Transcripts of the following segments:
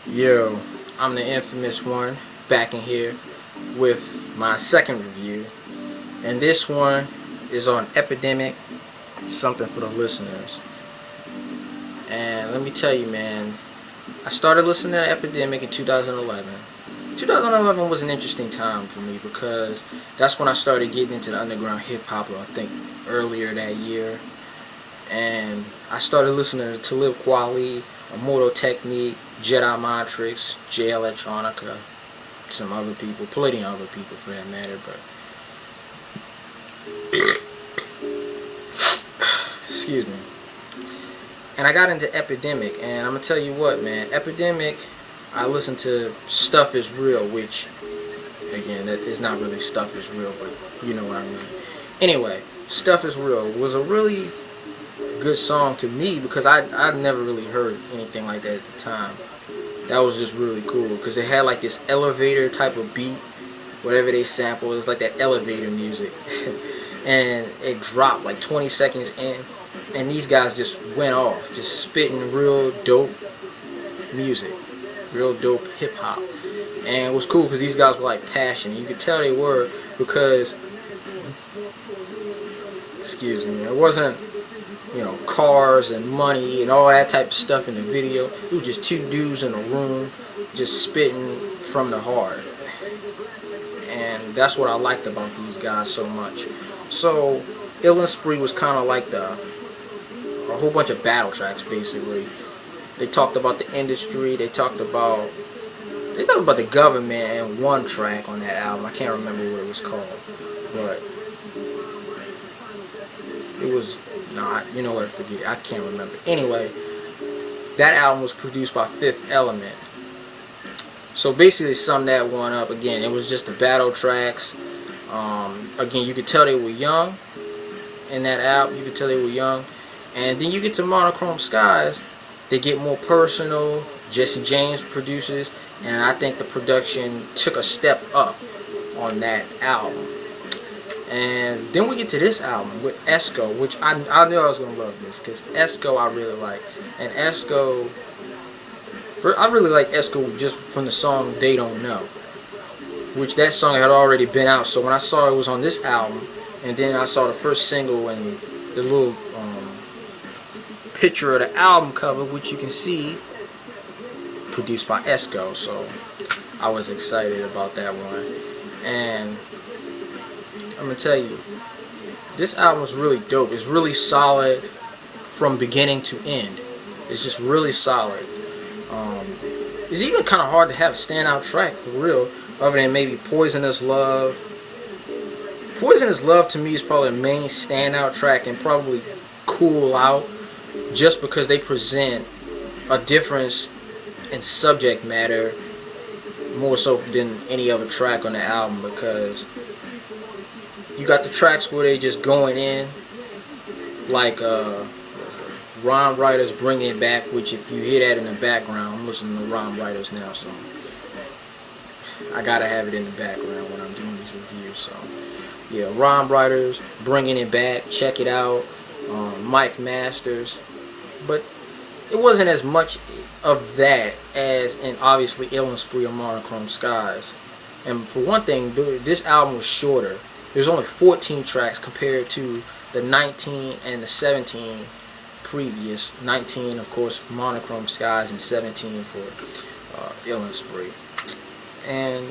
Yo, I'm the infamous one, back in here with my second review, and this one is on Epidemic Something for the listeners. And let me tell you, man, I started listening to Epidemic in 2011. 2011 was an interesting time for me because that's when I started getting into the underground hip hop, I think earlier that year. And I started listening to Talib Kweli, Immortal Technique, Jedi Matrix, J Electronica, some other people, plenty of other people for that matter, but excuse me. And I got into Epidemic, and I'm gonna tell you what, man, Epidemic, I listened to Stuff Is Real, which again, that is not really Stuff Is Real, but you know what I mean. Anyway, Stuff Is Real was a really good song to me because I never really heard anything like that at the time. That was just really cool because it had like this elevator type of beat, whatever they sample, it's like that elevator music. And it dropped like 20 seconds in, and these guys just went off, just spitting real dope music, real dope hip hop. And it was cool because these guys were like passionate. You could tell they were because, excuse me, it wasn't, you know, cars and money and all that type of stuff in the video. It was just two dudes in a room just spitting from the heart. And that's what I liked about these guys so much. So Ill and Spree was kind of like a whole bunch of battle tracks basically. They talked about the industry, they talked about the government, and one track on that album, I can't remember what it was called, but it was not, you know what, forget it, I can't remember. Anyway, that album was produced by Fifth Element. So basically, sum that one up again. It was just the battle tracks. Again, you could tell they were young in that album. You could tell they were young. And then you get to Monochrome Skies, they get more personal. Jesse James produces, and I think the production took a step up on that album. And then we get to this album with Esco, which I knew I was going to love this because Esco I really like. And Esco, I really like Esco just from the song They Don't Know, which that song had already been out. So when I saw it was on this album, and then I saw the first single and the little picture of the album cover, which you can see, produced by Esco. So I was excited about that one. And I'm gonna tell you, this album is really dope. It's really solid from beginning to end. It's just really solid. It's even kind of hard to have a standout track for real, other than maybe Poisonous Love. Poisonous Love to me is probably the main standout track, and probably Cool Out, just because they present a difference in subject matter more so than any other track on the album, because you got the tracks where they just going in, like Rhyme Writers Bringing It Back, which if you hear that in the background, I'm listening to Rhyme Writers now, so I gotta have it in the background when I'm doing these reviews. So yeah, Rhyme Writers Bringing It Back, check it out. Mike Masters, but it wasn't as much of that as in obviously Ill and Spree or Monochrome Skies. And for one thing, this album was shorter. There's only 14 tracks compared to the 19 and the 17 previous. 19, of course, for Monochrome Skies, and 17 for Ill and Spree. And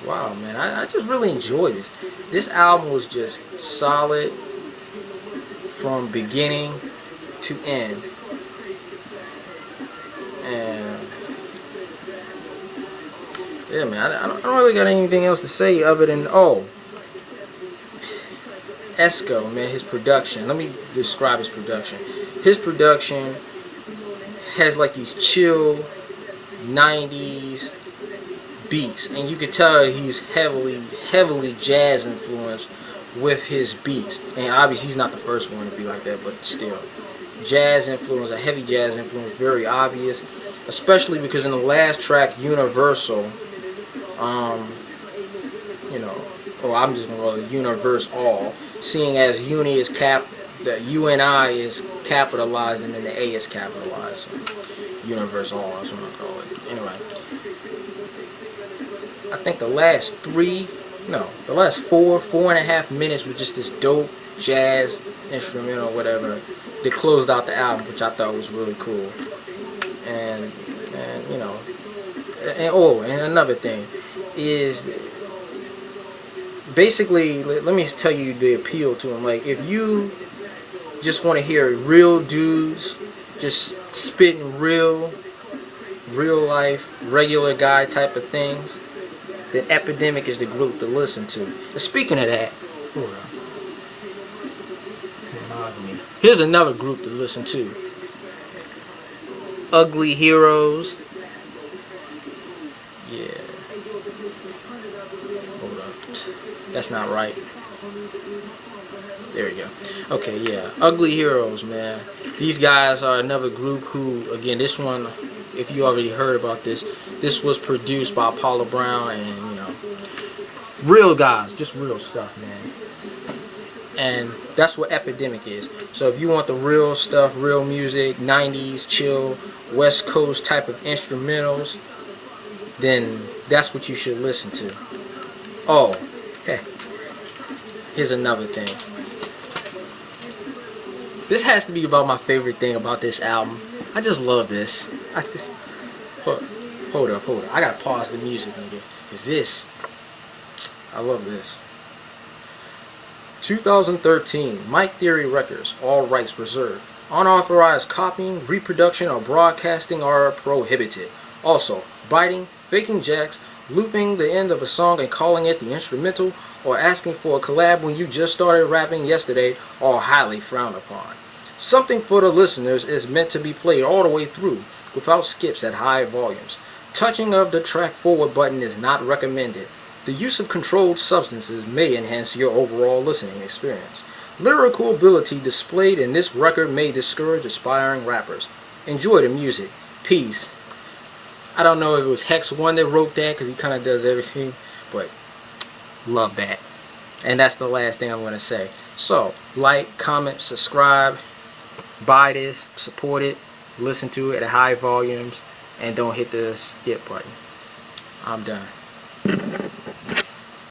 wow, man, I just really enjoyed this. This album was just solid from beginning to end. And yeah, man, I don't really got anything else to say other than, Esco, man, his production. Let me describe his production. His production has like these chill 90s beats, and you can tell he's heavily jazz influenced with his beats. And obviously he's not the first one to be like that, but still, jazz influence, a heavy jazz influence, very obvious, especially because in the last track, Universal, you know, or I'm just gonna call it Universe All, seeing as Uni is the UNI is capitalized and then the A is capitalized. So universe all, that's what I call it. Anyway, I think the last the last 4.5 minutes was just this dope jazz instrumental or whatever that closed out the album, which I thought was really cool. And you know, and another thing is, basically, let me tell you the appeal to him. Like, if you just want to hear real dudes just spitting real life, regular guy type of things, then Epidemic is the group to listen to. And speaking of that, hold on. Reminds me. Here's another group to listen to. Ugly Heroes. Yeah. Hold up. That's not right. There we go. Okay, yeah. Ugly Heroes, man. These guys are another group who, again, this one, if you already heard about this was produced by Paula Brown, and, you know, real guys, just real stuff, man. And that's what Epidemic is. So if you want the real stuff, real music, 90s, chill, West Coast type of instrumentals, then that's what you should listen to. Oh, hey, here's another thing. This has to be about my favorite thing about this album. I just love this. Hold up. I gotta pause the music again. Cause this, I love this. 2013, Mike Theory Records, all rights reserved. Unauthorized copying, reproduction, or broadcasting are prohibited. Also, biting, faking jacks, looping the end of a song and calling it the instrumental, or asking for a collab when you just started rapping yesterday are highly frowned upon. Something for the listeners is meant to be played all the way through, without skips at high volumes. Touching of the track forward button is not recommended. The use of controlled substances may enhance your overall listening experience. Lyrical ability displayed in this record may discourage aspiring rappers. Enjoy the music. Peace. I don't know if it was Hex One that wrote that, because he kind of does everything, but love that. And that's the last thing I'm going to say. So, like, comment, subscribe, buy this, support it, listen to it at high volumes, and don't hit the skip button. I'm done.